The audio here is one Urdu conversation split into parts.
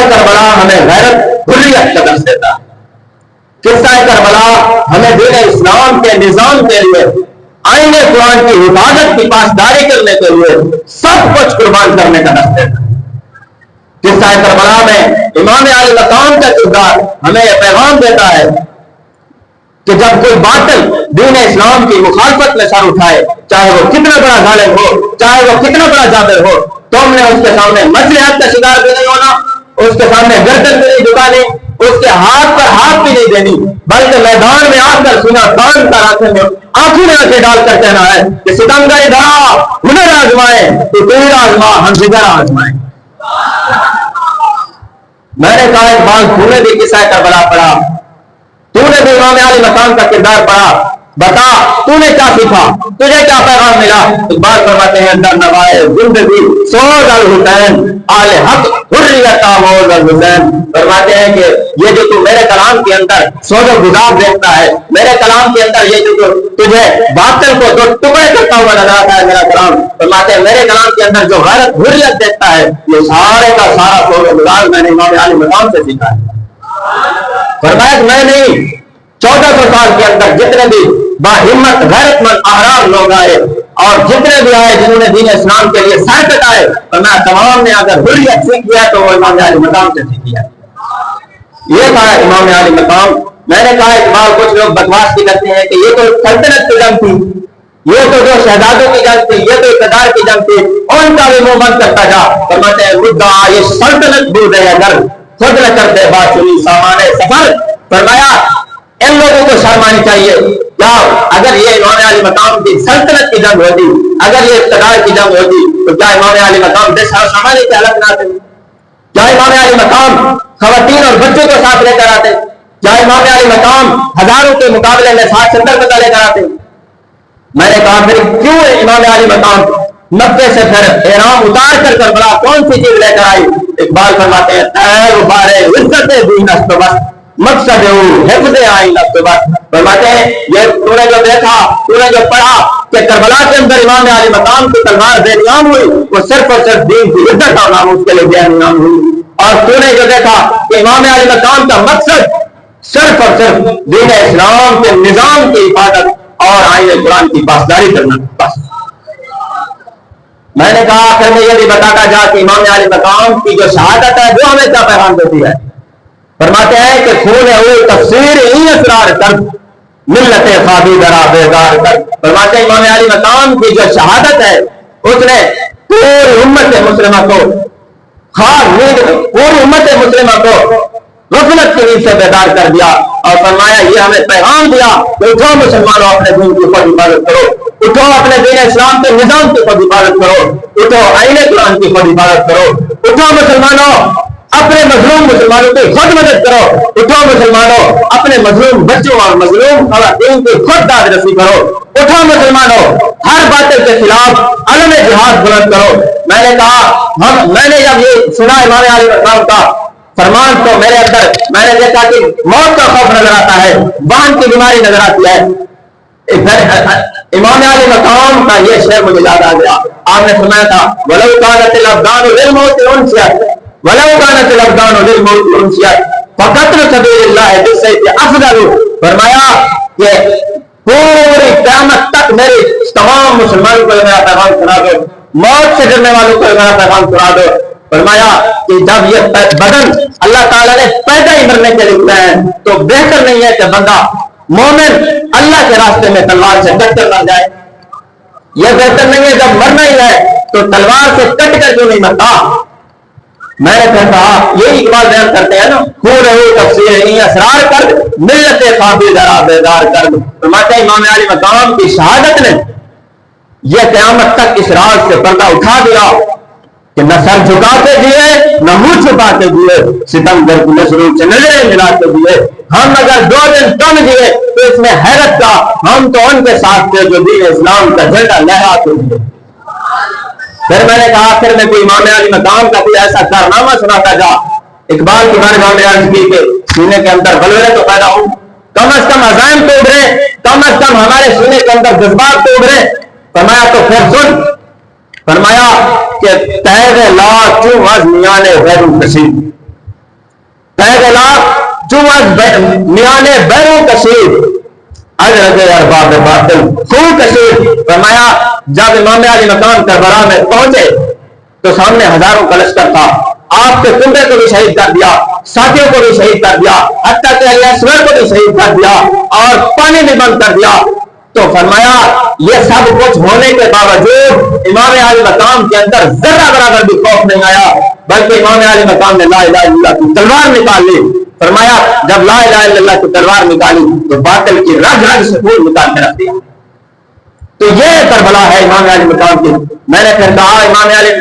کربلا ہمیں غیرت حریت کا درس دیتا ہے. قصہ کربلا ہمیں دین اسلام کے نظام کے لیے آئین قرآن کی حفاظت کی پاسداری کرنے کے لیے سب کچھ قربان کرنے کا درس دیتا ہے. قصہ کربلا میں امام علی مقام کا کردار ہمیں یہ پیغام دیتا ہے کہ جب کوئی باطل دین اسلام کی مخالفت میں سر اٹھائے، چاہے وہ کتنا بڑا ظالم ہو، چاہے وہ کتنا بڑا جابر ہو، تم نے اس کے سامنے مصلحت کا شکار بھی نہیں ہونا، اس کے سامنے گردن بھی نہیں جھکانی، اس کے ہاتھ پر ہاتھ بھی نہیں دینی، بلکہ میدان میں آ کر سینا تان کر آنکھوں میں آنکھیں ڈال کر کہنا ہے کہ ستمگر ادھر ہنر آزمائے تو تیر آزما ہم جگر آزمائیں. میں نے کہا ایک بات، تو نے بھی قصہ کربلا پڑھا، تو نے بھی امام علی مقام کا کردار پڑھا، بتا تو نے کیا سیکھا، تجھے کیا پیغام ملا؟ اقبال فرماتے ہیں در نوائے زندگی سوز الحسین آل حق حریت آموز الحسین. فرماتے ہیں کہ یہ جو تو میرے کلام کے اندر سوز و گزار دیکھتا ہے، میرے کلام کے اندر یہ جو تجھے باطل کو جو ٹکڑے کرتا ہوا نظر آتا ہے میرا کلام، فرماتے ہیں میرے کلام کے اندر جو غیرت حریت دیکھتا ہے، یہ سارے کا سارا سوز و گزار میں نے امام علی مقام سے سیکھا ہے. فرمایا میں نہیں، 1400 سال کے اندر جتنے بھی باہمت غیرت مند احرار لوگ آئے اور جتنے بھی آئے جنہوں نے دین اسلام کے لیے سر کٹائے، اور میں تمام نے اگر حریت سیکھ لیا تو وہ امام علی مقام سے سیکھ لیا. یہ تھا امام علی مقام. میں نے کہا اقبال کچھ لوگ بکواس بھی کرتے ہیں کہ یہ تو سلطنت کی جنگ تھی، یہ تو جو شہزادوں کی جنگ تھی، یہ تو اقتدار کی جنگ تھی، ان کا بھی منہ بند کرتا جا. فرماتے ہیں مدعا یہ سلطنت بول رہے اگر خود نہ کرتے بات چنی سامان سفر. فرمایا ان لوگوں کو شرم آنی چاہیے. کیا اگر یہ امام علی مقام کی سلطنت کی جنگ ہوتی، اگر یہ اقتدار کی جنگ ہوتی تو کیا امام علی مقام بے سامان کی حالت میں آتے؟ کیا امام علی مقام خواتین اور بچوں کو ساتھ لے کر آتے؟ کیا امام علی مقام ہزاروں کے مقابلے میں 60-70 بندہ لے کر آتے؟ میں نے کہا پھر کیوں امام علی مقام مکے سے پھر احرام اتار کر کربلا کون سی چیز لے کر آئی؟ اقبال فرماتے ہیں تیر بارے عزت دین است بس مقصد حفظ آئین است بس. فرماتے ہیں یہ تو نے جو دیکھا، تو نے جو پڑھا کہ کربلا کے اندر امام علی مقام کی تلوار بے نیام ہوئی، وہ صرف اور صرف دین کی عزت اور ناموس کے لیے بے نیام ہوئی. اور تو نے جو دیکھا کہ امام علی مقام کا مقصد صرف اور صرف دین اسلام کے نظام کی حفاظت اور آئین قرآن کی پاسداری کرنا. بس میں نے کہا آخر میں یہ بھی بتاتا جا کہ امام علی مقام کی جو شہادت ہے وہ ہمیں کیا پیغام دیتی ہے. فرماتے ہیں کہ خون ہوئی تفسیر ہی اسرار کر ملت خوابی درا بیدار کر. فرماتے ہیں امام علی مقام کی جو شہادت ہے اس نے پوری امت مسلمہ کو خواب نیند پوری امت مسلمہ کو غفلت کی نیند سے بیدار کر دیا اور فرمایا یہ ہمیں پیغام دیا کہ اٹھو مسلمانوں اپنے دین کی خود حفاظت کرو، اٹھو اپنے دین اسلام کے نظام کی خود حفاظت کرو، اٹھو آئین قرآن کی خود حفاظت کرو، اٹھو مسلمانوں اپنے مظلوم مسلمانوں کی خود مدد کرو، اٹھو مسلمانوں اپنے مظلوم بچوں اور مظلوم خواتین کی خود داد رسی کرو، اٹھو مسلمانوں ہر باطل کے خلاف علم جہاد بلند کرو. میں نے کہا میں نے جب یہ سنا امام علی مقام کا فرمان تو میرے اندر میں نے دیکھا کہ موت کا خوف نظر آتا ہے، بان کی بیماری نظر آتی ہے. امام علی مقام کا یہ شعر مجھے یاد آ گیا. آپ نے سنایا تھا وَلَوْ كَانَتِ الْأَبْدَانُ لِلْمَوْتِ أُنْسِيَتْ وَلَوْ كَانَتِ الْأَبْدَانُ لِلْمَوْتِ أُنْسِيَتْ فَقَتْلُ سَبِيلِ اللَّهِ بِالسَّيْفِ أَفْضَلُ. فرمایا کہ پوری قیامت تک میری تمام مسلمانوں کو میرا پیغام سنا دو، موت سے ڈرنے والوں کو میرا پیغام سنا دو. فرمایا کہ جب یہ بدن اللہ تعالیٰ نے پیدا ہی مرنے کے لیے ہے تو بہتر نہیں ہے کہ بندہ مومن اللہ کے راستے میں تلوار سے کٹ کر مر جائے. یہ بہتر نہیں ہے جب مرنا ہی ہے تو تلوار سے کٹ کر کیوں نہیں مرتا. میں نے کہا یہ اقبال بیان کرتے ہیں نا خون ہوئی تفسیر ہی اسرار کر ملت خوابی درا بیدار کر. فرماتے ہیں امام علی مقام کی شہادت نے یہ قیامت تک اس راز سے پردہ اٹھا دیا کہ نہ سر جھکا کے دیے نہ منہ چھپا کے دیے، ستم گر نظروں سے نظریں ملا کے دیے. ہم اگر 2 دن کم دیے تو اس میں حیرت کا ہم تو ان کے ساتھ تھے جو دین اسلام کا جھنڈا لہراتے دیے. پھر میں نے کہا پھر میں کوئی امام علی مقام کا کوئی ایسا کارنامہ سناتا جا. اقبال کی بارگاہ میں عرض کی کہ سینے کے اندر بلوے تو پیدا ہوں، کم از کم عزائم تو ابھرے، کم از کم ہمارے سینے کے اندر جذبات تو ابھرے. فرمایا تو پھر سن. فرمایا کہ تیر لا چوں از میان غیر کشید پیغلا چوز میانے بیروں کشید اجرد ارباب باطل خون کشید. فرمایا جب امام علی مقام کربلا میں پہنچے تو سامنے ہزاروں کا لشکر تھا. آپ کے کنبے کو بھی شہید کر دیا, ساتھیوں کو بھی شہید کر دیا, حتیٰ کہ اسور کو بھی شہید کر دیا اور پانی بھی بند کر دیا. تو فرمایا یہ سب کچھ ہونے کے باوجود امام علی مقام کے اندر ذرہ برابر بھی خوف نہیں آیا, بلکہ امام علی مقام نے لا الہ الا اللہ کی تلوار نکال لی. فرمایا جب لا الہ الا اللہ کی تلوار نکالی تو باطل کی رگ رگ سے خون نکال کے رکھ دیا. تو یہ کربلا ہے امام علی مقام کی. میں نے پھر کہا امام علی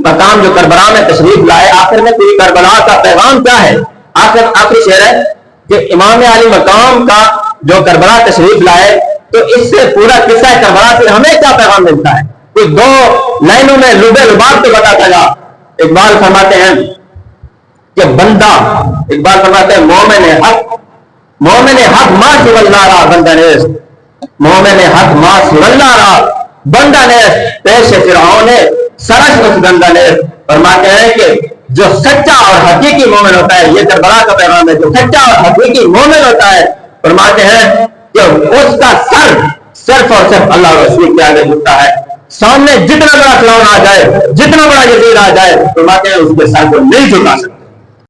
مقام جو کربلا میں تشریف لائے, آخر میں تیری کربلا کا پیغام کیا ہے؟ آخری شعر ہے کہ امام علی مقام کا جو کربلا تشریف لائے تو اس سے پورا قصہ کربلا سے ہمیں کیا پیغام ملتا ہے؟ کوئی دو لائنوں میں لبے لباب تو بتا چلا. اقبال فرماتے ہیں کہ بندہ, اقبال فرماتے ہیں مومن حق ماں سے ولہ رہا بندہ نیز, مومن حق ماں سے ولہ رہا بندہ نیز پیش فرعون سرش اس بندہ نیز. فرماتے ہیں کہ جو سچا اور حقیقی مومن ہوتا ہے, یہ کربلا کا پیغام ہے, جو سچا اور حقیقی مومن ہوتا ہے فرماتے ہیں کہ اس کا سر صرف اور صرف اللہ رسول کے آگے جھکتا ہے. سامنے جتنا بڑا فرعون آ جائے, جتنا بڑا یزید آ جائے, فرماتے ہیں اس کے سر کو نہیں جھکا سکتا.